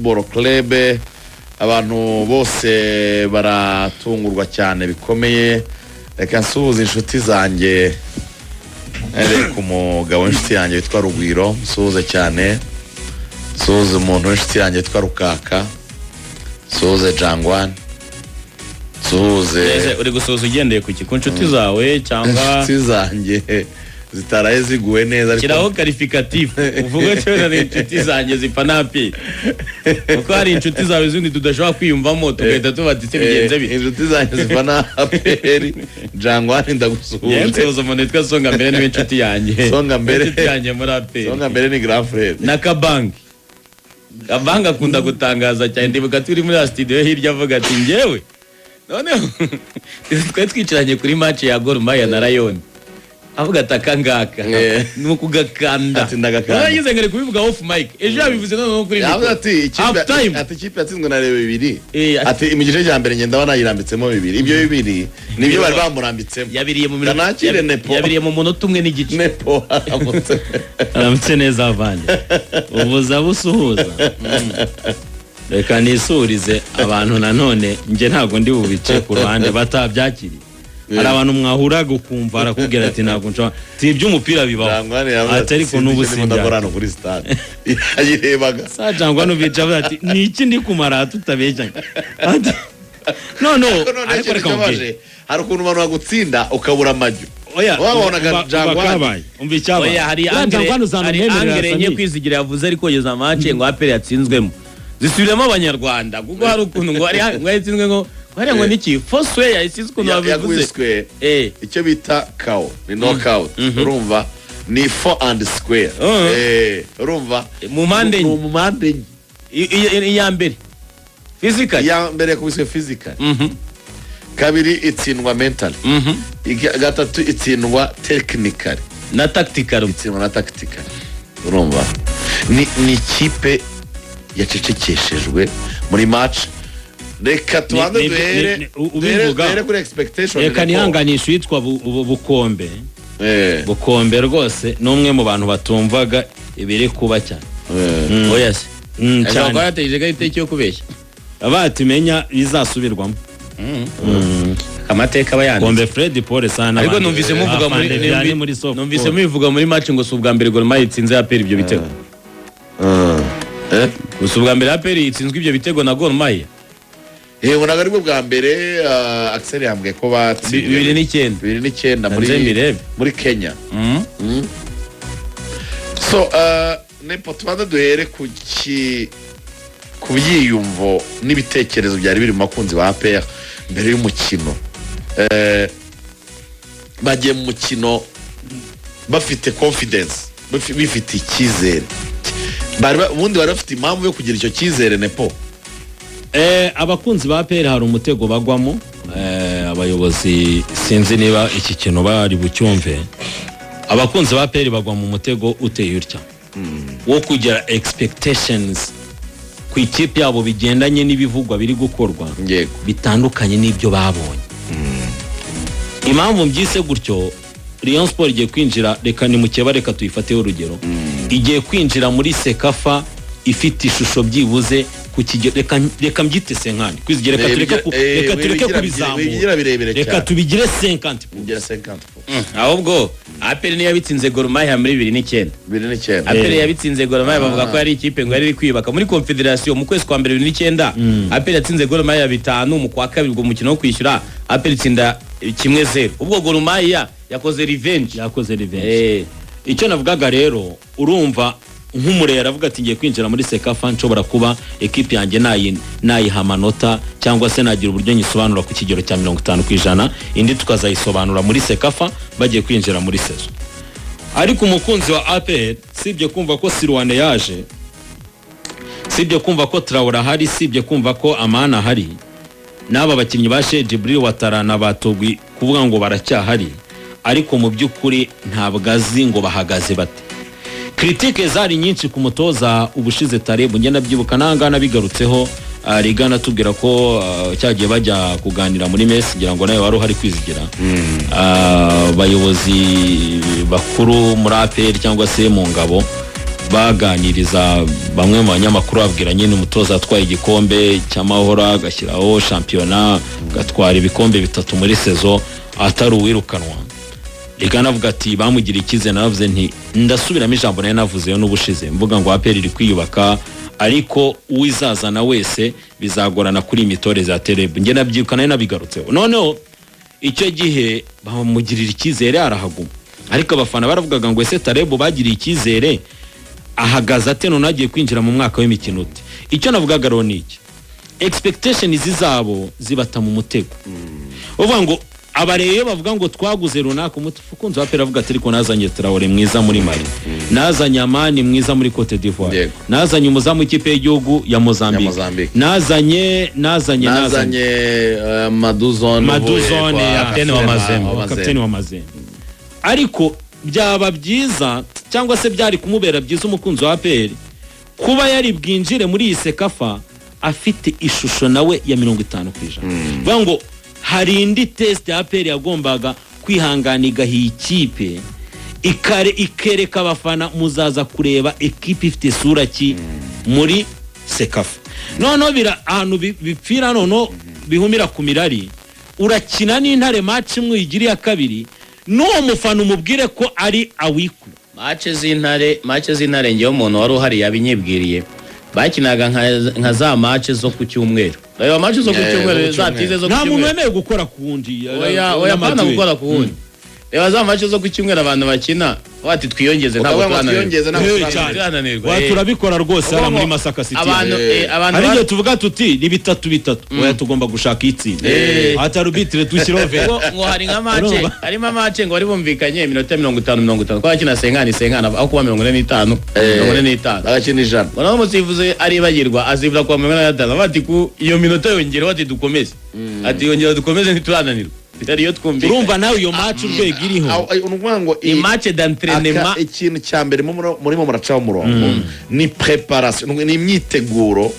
Football Club abantu bose baratungurwa cyane bikomeye. Reka nsuhuze inshuti zanjye ku mugabo w'inshuti yanjye witwa Rugwiro, nsuhuze cyane. Nsuhuze umuntu w'inshuti yanjye witwa Rukaka, nsuhuze Jangwan, nsuhuze uri gusuhuza ugendeye ku nshuti zawe cyangwa inshuti zanjye zitaraye ziguwe neza. Kiraho qualificatif uvuga cyo na inshuti zanjye zipfa napi kuko hari inshuti zawe zindi tudashobora kwiyumvamo tugahita tubatitse bigenze bite. Inshuti zanjye zipfa napi Jangwani ndagusuhuje. Yense umuntu witwa Songa Mbere ni inshuti yanjye. Songa Mbere inshuti yanjye muri APR. Songa Mbere ni grand frère. Na Kabangi akunda gutangaza cyane, ndibuka turi muri studio hirya avuga ati ngewe noneho twe twicaranye kuri match ya Gor Mahia na Rayon, avuga atakangaka nuko gakanda ati ndagakanda yagize ngere kubivuga off mic ejo yabivuze no kuri mikro ati ikipe yatsinzwe na Rebe 2 ati imigije ya mbere ngenda banayirambitsemo 2 ibyo 2 nibyo bari bamurambitsemo yabiriye mu minota yabiriye mu munota umwe n'igice Nepo aramutse neza avanye ubuza busuhuza reka nisurize abantu nanone nje ntago ndi bubice ku ruhande batabyakiri. Hari abantu mwahura gukumva arakubwira ati ntago nshobora tibye umupira bibaho atari ko n'ubusinda ndakorana kuri stade ayirebaga sajangwa no bica ati niki ndi kumara tutabejanye no ariko rekaje hari ukuntu abantu bagutsinda ukabura amajyo wabonaga Jangwa umva icyaba oya hari angere nye kwizigira yavuze ariko yeza match ngo APR yatsinzwemo zisubiremo abanyarwanda kuko hari ukuntu ngo ari yatsinzwe ngo bari ngo niki Foswe yasizwe ukuntu babivuze icyo bita KO ni knockout urumva ni 4 and square urumva mu mande iya mbere physical ya mbere kubiswe physical kabiri itsindwa mental gatatu itsindwa technical na tactical urumva ni kipe yacecekeshejwe muri match. Reka tubanze duhere kuri expectation. Reka nihanganisha yitwa Bukombe rwose n'umwe mu bantu batumvaga ibiri kuba cyane oya se cyane bateje gahite cyo kubeshya abatimenya bizasubirwamo amateka bayanditse Kombe Fred Paul sana ariko numvise muvuga muri match ngo subwa mbere Gor Mahia itsinze APR ibyo bitego usubwa mbere APR itsinzwe ibyo bitego na Gor Mahia ngo nagaribwo bwa mbere Axel yambwiye ko batsinze 2009 muri Kenya. So nepo tubanza duhere ku byiyumvo n'ibitekerezo byari biri mu makunzi wa APR mbere y'umukino. Bagiye mu mukino bafite confidence, bifite icyizere. Ubundi bari bafite impamvu yo kugira icyo cyizere nepo. Abakunzi ba APR hari umutego bagwamo, abayobozi sinzi niba iki kintu bari bucyumve. Abakunzi ba APR bagwa mu mutego uteye utya wo kugira expectations ku ikipe yabo bigendanye n'ibivugwa biri gukorwa bitandukanye n'ibyo babonye. Impamvu mbyise gutyo, Rayon Sport igiye kwinjira, reka ni mukeba reka tuyifateho urugero, igiye kwinjira muri Sekafa ifite ishusho byibuze ku kigero, reka mbyite 50 kwizigera reka tureke kubizamura, reka tubigire 50 ahubwo APR niyo yabitsinze Gor Mahia muri 2009 APR yabitsinze Gor Mahia bavuga ko yari ikipe ngo yari iri kwibaka muri Confederation mu kwezi kwa mbere 2009 APR yatsinze Gor Mahia 5 mu kwa kabiri ubwo mukino wo kwishyura APR itsinda 1-0 ubwo Gor Mahia yakoze revenge icyo navugaga rero urumva nk'umurera avuga ati ngiye kwinjira muri Sekafa nshobora kuba equipe yanjye nayiha amanota cyangwa se nagira uburyo nyisobanura ku kigero cya 50% indi tukazayisobanura muri Sekafa bagiye kwinjira muri sezo. Ariko umukunzi wa APR sibye kumva ko Sirwane yaje, sibye kumva ko Traora hari, sibye kumva ko Amana hari, n'aba bakinnyi bashe Jibril Watarana batogwi kuvuga ngo baracyahari, ariko mu by'ukuri ntabwo azi ngo bahagaze bate. Critique zari nyinshi ku mutoza ubushize Tarebu ngenda byibuka nangana bigarutseho rigana tubwira ko cyagiye bajya kuganira muri Messi ngira ngo nawe wari uhari kwizigira bayobozi bakuru muri APR cyangwa se mu ngabo baganiriza bamwe mu banyamakuru babwira nyine umutoza atwaye igikombe cy'amahoro agashyiraho shampiyona gatwara ibikombe 3 muri sezo atari uwirukanwa iganavuga ati bamugira ikize navuze nti ndasubiramo ijambo nayo navuzeyo n'ubushize mvuga ngo APR iri kwiyubaka ariko uwizazana wese bizagorana kuri imitoreze ya Tereb nge nabyuka nayo nabigarutseho noneho icyo gihe bamugirira ikizere arahaguma ariko abafana baravugaga ngo ese Tereb bagiriye ikizere ahagaze ate none agiye kwinjira mu mwaka w'imikino ute icyo navugaga rero ni iki expectations zabo zibata mu mutego uvuga ngo abareyo bavuga ngo twaguze runaka umufunzo wa APR avuga ati ariko nazanye Traoré mwiza muri Mali nazanye Amani mwiza muri Cote d'Ivoire nazanye umuzamu ikipe y'igihugu ya Mozambique nazanye Maduzone kapiteni wa Mazembe ariko byaba byiza cyangwa se byari kumubera byiza umukunzi wa APR kuba yari bwinjire muri iyi Sekafa afite ishusho nawe ya 50%. Vuga ngo hari indi test ya APR yagombaga kwihanganiga iyi kipe ikereka abafana muzaza kureba ekipe ifite sura ki muri Sekafa noneho ahantu bipfira noneho bihumira ku mirari urakina n'Intare match imwe igiri ya kabiri n'uwo mufana umubwire ko ari awiku match z'Intare ngewe umuntu wari uhari yabinyibwiriye bakinaga nka za match zo ku cyumweru reba match zo ku cyumweru zatize zo ku cyumweru nta muntu wemeye gukora ku wundi oya pana gukora ku wundi reba za match zo ku cyumweru abantu bakina bati twiyongeze ntabwo twananirwa turabikora rwose ara muri Masaka City abantu ari tuvuga tuti ni 3-3 oya tugomba gushaka itsinda atarubitre tushyirove ngo hari nka match harimo match ngo bari bumvikanye iminota 50 kwa kina senkana aho kuba 45 agakina ijana bano musivuze ari bagirwa azivura kwa 45 bati ku iyo minota yongera bati dukomeze ati yongera dukomeze ntiturananirwa bitariyo twumvika urumva nawe iyo match urwego iriho unugwa ngo i match d'entraînement ikintu cyambere muri muracaho umurongo ni preparation ni imyiteguro